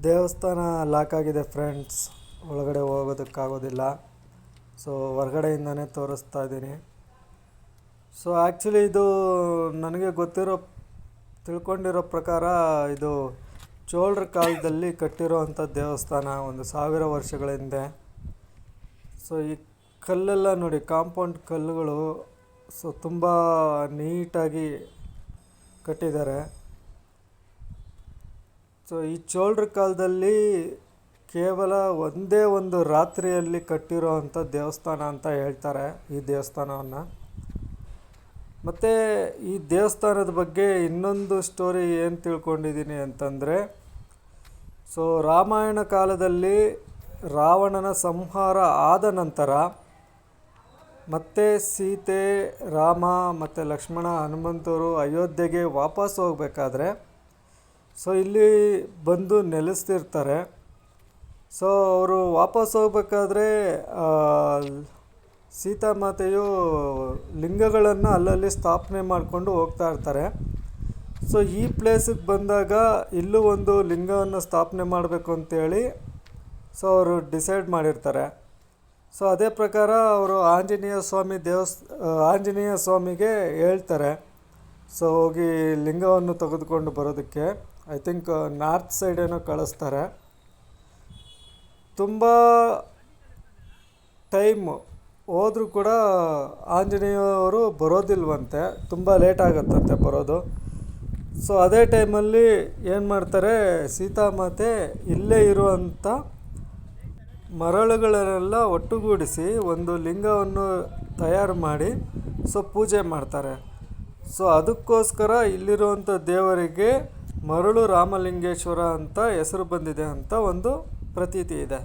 ದೇವಸ್ಥಾನ ಲಾಕ್ ಆಗಿದೆ ಫ್ರೆಂಡ್ಸ್, ಒಳಗಡೆ ಹೋಗೋದಕ್ಕಾಗೋದಿಲ್ಲ. ಸೊ ಹೊರಗಡೆಯಿಂದನೇ ತೋರಿಸ್ತಾ ಇದ್ದೀನಿ. ಸೊ ಆ್ಯಕ್ಚುಲಿ ಇದು ನನಗೆ ತಿಳ್ಕೊಂಡಿರೋ ಪ್ರಕಾರ ಇದು ಚೋಳರ ಕಾಲದಲ್ಲಿ ಕಟ್ಟಿರೋ ಅಂಥ ದೇವಸ್ಥಾನ, 1000 ವರ್ಷಗಳ ಹಿಂದೆ. ಸೊ ಈ ಕಲ್ಲೆಲ್ಲ ನೋಡಿ, ಕಾಂಪೌಂಡ್ ಕಲ್ಲುಗಳು ಸೊ ತುಂಬ ನೀಟಾಗಿ ಕಟ್ಟಿದ್ದಾರೆ. ಸೊ ಈ ಚೋಳರ ಕಾಲದಲ್ಲಿ ಕೇವಲ ಒಂದೇ ಒಂದು ರಾತ್ರಿಯಲ್ಲಿ ಕಟ್ಟಿರೋ ಅಂಥ ದೇವಸ್ಥಾನ ಅಂತ ಹೇಳ್ತಾರೆ ಈ ದೇವಸ್ಥಾನವನ್ನು. ಮತ್ತು ಈ ದೇವಸ್ಥಾನದ ಬಗ್ಗೆ ಇನ್ನೊಂದು ಸ್ಟೋರಿ ಏನು ತಿಳ್ಕೊಂಡಿದ್ದೀನಿ ಅಂತಂದರೆ, ಸೊ ರಾಮಾಯಣ ಕಾಲದಲ್ಲಿ ರಾವಣನ ಸಂಹಾರ ಆದ ನಂತರ ಮತ್ತೆ ಸೀತೆ, ರಾಮ ಮತ್ತು ಲಕ್ಷ್ಮಣ, ಹನುಮಂತರು ಅಯೋಧ್ಯೆಗೆ ವಾಪಸ್ ಹೋಗಬೇಕಾದ್ರೆ ಸೊ ಇಲ್ಲಿ ಬಂದು ನೆಲೆಸ್ತಿರ್ತಾರೆ. ಸೊ ಅವರು ವಾಪಸ್ ಹೋಗ್ಬೇಕಾದ್ರೆ ಸೀತಾಮಾತೆಯು ಲಿಂಗಗಳನ್ನು ಅಲ್ಲಲ್ಲಿ ಸ್ಥಾಪನೆ ಮಾಡಿಕೊಂಡು ಹೋಗ್ತಾ ಇರ್ತಾರೆ. ಸೊ ಈ ಪ್ಲೇಸಿಗೆ ಬಂದಾಗ ಇಲ್ಲೂ ಒಂದು ಲಿಂಗವನ್ನು ಸ್ಥಾಪನೆ ಮಾಡಬೇಕು ಅಂತೇಳಿ ಸೊ ಅವರು ಡಿಸೈಡ್ ಮಾಡಿರ್ತಾರೆ. ಸೊ ಅದೇ ಪ್ರಕಾರ ಅವರು ಆಂಜನೇಯ ಸ್ವಾಮಿಗೆ ಹೇಳ್ತಾರೆ ಸೊ ಹೋಗಿ ಲಿಂಗವನ್ನು ತೆಗೆದುಕೊಂಡು ಬರೋದಕ್ಕೆ. ಐ ಥಿಂಕ್ ನಾರ್ತ್ ಸೈಡೇನೋ ಕಳಿಸ್ತಾರೆ. ತುಂಬ ಟೈಮ್ ಹೋದರೂ ಕೂಡ ಆಂಜನೇಯವರು ಬರೋದಿಲ್ವಂತೆ, ತುಂಬ ಲೇಟ್ ಆಗುತ್ತಂತೆ ಬರೋದು. ಸೊ ಅದೇ ಟೈಮಲ್ಲಿ ಏನು ಮಾಡ್ತಾರೆ, ಸೀತಾಮಾತೆ ಇಲ್ಲೇ ಇರುವಂಥ ಮರಳುಗಳನ್ನೆಲ್ಲ ಒಟ್ಟುಗೂಡಿಸಿ ಒಂದು ಲಿಂಗವನ್ನು ತಯಾರು ಮಾಡಿ ಸೊ ಪೂಜೆ ಮಾಡ್ತಾರೆ. ಸೊ ಅದಕ್ಕೋಸ್ಕರ ಇಲ್ಲಿರುವಂಥ ದೇವರಿಗೆ ಮರಳು ರಾಮಲಿಂಗೇಶ್ವರ ಅಂತ ಹೆಸರು ಬಂದಿದೆ ಅಂತ ಒಂದು ಪ್ರತೀತಿ ಇದೆ.